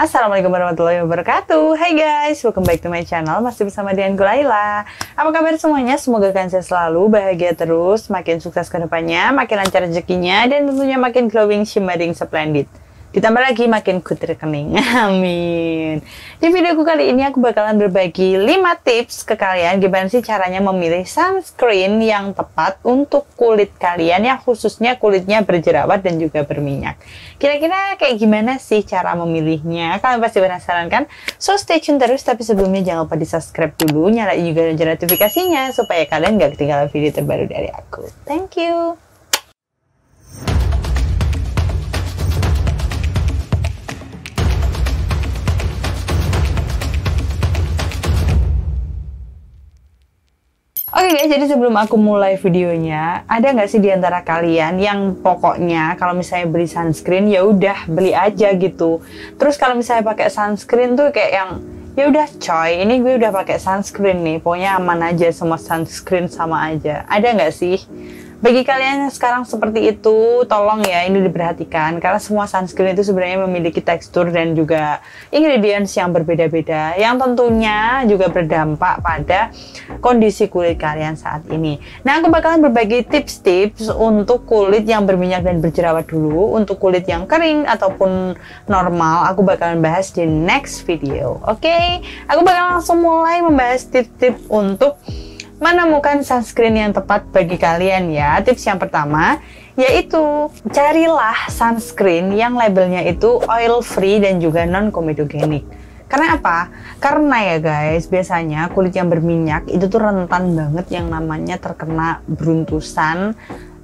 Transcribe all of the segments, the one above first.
Assalamualaikum warahmatullahi wabarakatuh. Hai guys, welcome back to my channel. Masih bersama dengan gue Laila. Apa kabar semuanya? Semoga kalian sehat selalu, bahagia terus, makin sukses ke depannya, makin lancar rezekinya, dan tentunya makin glowing, shimmering, splendid. Ditambah lagi makin good rekening. Amin. Di videoku kali ini aku bakalan berbagi 5 tips ke kalian gimana sih caranya memilih sunscreen yang tepat untuk kulit kalian yang khususnya kulitnya berjerawat dan juga berminyak. Kira-kira kayak gimana sih cara memilihnya? Kalian pasti penasaran kan? So stay tune terus, tapi sebelumnya jangan lupa di subscribe dulu, nyalain juga lonceng notifikasinya supaya kalian gak ketinggalan video terbaru dari aku. Thank you. Oke guys, jadi sebelum aku mulai videonya, ada nggak sih di antara kalian yang pokoknya kalau misalnya beli sunscreen ya udah beli aja gitu. Terus kalau misalnya pakai sunscreen tuh kayak yang ya udah coy, ini gue udah pakai sunscreen nih, pokoknya aman aja, semua sunscreen sama aja. Ada nggak sih? Bagi kalian yang sekarang seperti itu, tolong ya ini diperhatikan karena semua sunscreen itu sebenarnya memiliki tekstur dan juga ingredients yang berbeda-beda yang tentunya juga berdampak pada kondisi kulit kalian saat ini. Nah, aku bakalan berbagi tips-tips untuk kulit yang berminyak dan berjerawat dulu. Untuk kulit yang kering ataupun normal, aku bakalan bahas di next video. Oke, aku bakalan langsung mulai membahas tips-tips untuk menemukan sunscreen yang tepat bagi kalian ya. Tips yang pertama yaitu carilah sunscreen yang labelnya itu oil free dan juga non komedogenik. Karena apa? Karena ya guys, biasanya kulit yang berminyak itu tuh rentan banget yang namanya terkena beruntusan,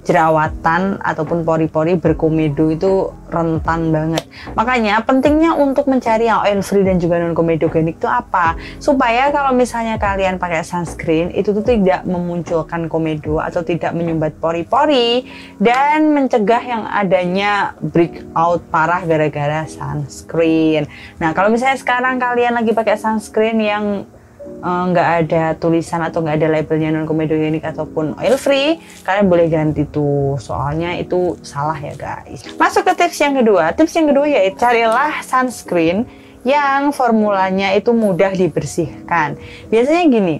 jerawatan ataupun pori-pori berkomedo, itu rentan banget. Makanya pentingnya untuk mencari yang oil free dan juga non komedogenik itu apa? Supaya kalau misalnya kalian pakai sunscreen itu tuh tidak memunculkan komedo atau tidak menyumbat pori-pori dan mencegah yang adanya breakout parah gara-gara sunscreen. Nah, kalau misalnya sekarang kalian lagi pakai sunscreen yang nggak ada tulisan atau nggak ada labelnya non komedogenik ataupun oil free, kalian boleh ganti tuh, soalnya itu salah ya guys. Masuk ke tips yang kedua. Tips yang kedua yaitu carilah sunscreen yang formulanya itu mudah dibersihkan. Biasanya gini,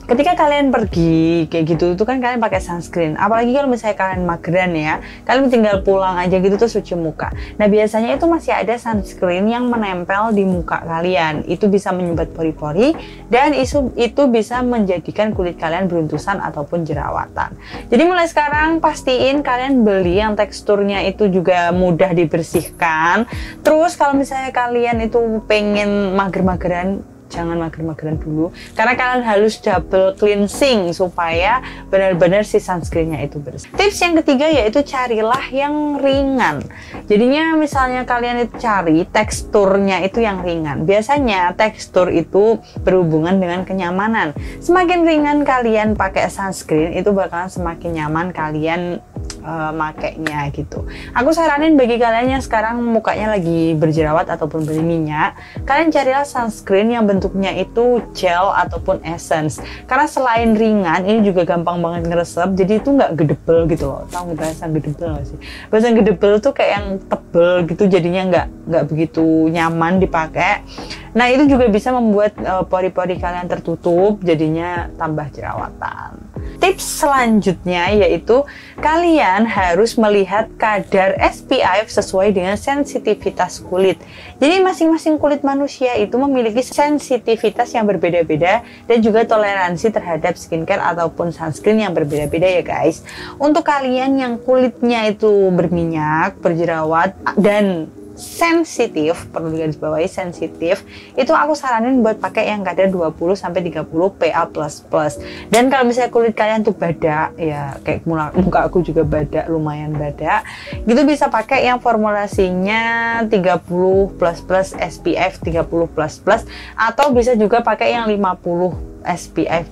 ketika kalian pergi kayak gitu itu kan kalian pakai sunscreen, apalagi kalau misalnya kalian mageran ya, kalian tinggal pulang aja gitu terus cuci muka. Nah, biasanya itu masih ada sunscreen yang menempel di muka kalian, itu bisa menyumbat pori-pori dan itu bisa menjadikan kulit kalian beruntusan ataupun jerawatan. Jadi mulai sekarang pastiin kalian beli yang teksturnya itu juga mudah dibersihkan. Terus kalau misalnya kalian itu pengen mager-mageran, jangan mager-mageran dulu, karena kalian harus double cleansing supaya benar-benar si sunscreennya itu bersih. Tips yang ketiga yaitu carilah yang ringan. Jadinya misalnya kalian itu cari teksturnya itu yang ringan. Biasanya tekstur itu berhubungan dengan kenyamanan. Semakin ringan kalian pakai sunscreen, itu bakalan semakin nyaman kalian makainya gitu. Aku saranin bagi kalian yang sekarang mukanya lagi berjerawat ataupun berminyak, kalian carilah sunscreen yang bentuknya itu gel ataupun essence. Karena selain ringan, ini juga gampang banget ngeresep, jadi itu nggak gedebel gitu loh. Tahu nggak bahasa gedebel nggak sih? Bahasa gedebel tuh kayak yang tebel gitu, jadinya nggak begitu nyaman dipakai. Nah, itu juga bisa membuat pori-pori kalian tertutup, jadinya tambah jerawatan. Tips selanjutnya yaitu kalian harus melihat kadar SPF sesuai dengan sensitivitas kulit. Jadi masing-masing kulit manusia itu memiliki sensitivitas yang berbeda-beda dan juga toleransi terhadap skincare ataupun sunscreen yang berbeda-beda ya guys. Untuk kalian yang kulitnya itu berminyak, berjerawat, dan sensitif, perlu digarisbawahi sensitif, itu aku saranin buat pakai yang kadar 20-30 PA++. Dan kalau misalnya kulit kalian tuh badak ya, kayak muka aku juga badak, lumayan badak gitu, bisa pakai yang formulasinya 30++ SPF 30++, atau bisa juga pakai yang 50 SPF++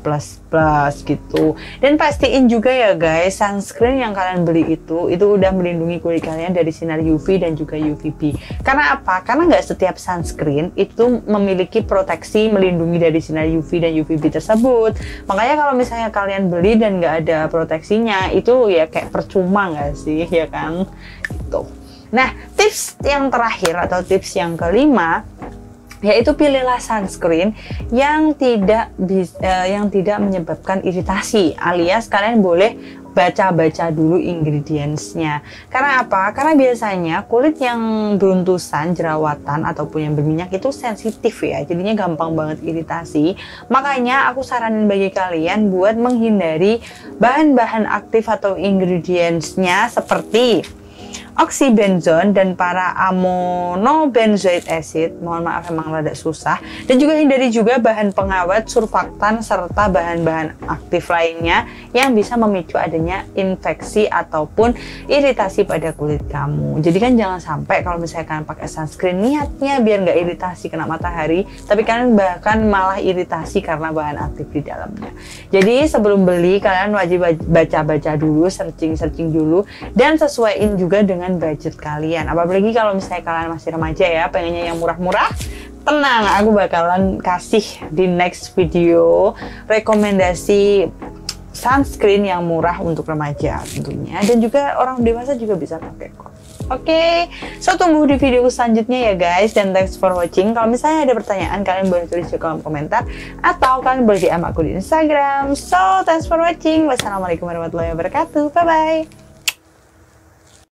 gitu. Dan pastiin juga ya guys, sunscreen yang kalian beli itu udah melindungi kulit kalian dari sinar UV dan juga UVB. Karena apa? Karena nggak setiap sunscreen itu memiliki proteksi melindungi dari sinar UV dan UVB tersebut. Makanya kalau misalnya kalian beli dan nggak ada proteksinya, itu ya kayak percuma nggak sih, ya kan? Gitu. Nah, tips yang terakhir atau tips yang kelima, yaitu pilihlah sunscreen yang tidak menyebabkan iritasi, alias kalian boleh baca-baca dulu ingredientsnya. Karena apa? Karena biasanya kulit yang beruntusan, jerawatan ataupun yang berminyak itu sensitif ya, jadinya gampang banget iritasi. Makanya aku saranin bagi kalian buat menghindari bahan-bahan aktif atau ingredientsnya seperti oxybenzone dan para aminobenzoic acid. Mohon maaf, emang rada susah. Dan juga hindari juga bahan pengawet, surfaktan, serta bahan-bahan aktif lainnya yang bisa memicu adanya infeksi ataupun iritasi pada kulit kamu. Jadi kan jangan sampai kalau misalnya kalian pakai sunscreen niatnya biar nggak iritasi kena matahari, tapi kalian bahkan malah iritasi karena bahan aktif di dalamnya. Jadi sebelum beli kalian wajib baca-baca dulu, searching dulu, dan sesuaiin juga dengan budget kalian. Apalagi kalau misalnya kalian masih remaja ya, pengennya yang murah-murah, tenang, aku bakalan kasih di next video rekomendasi sunscreen yang murah untuk remaja tentunya, dan juga orang dewasa juga bisa pakai kok. Oke, so tunggu di video selanjutnya ya guys, dan thanks for watching. Kalau misalnya ada pertanyaan, kalian boleh tulis di kolom komentar atau kalian boleh DM aku di Instagram. So thanks for watching. Wassalamualaikum warahmatullahi wabarakatuh. Bye bye.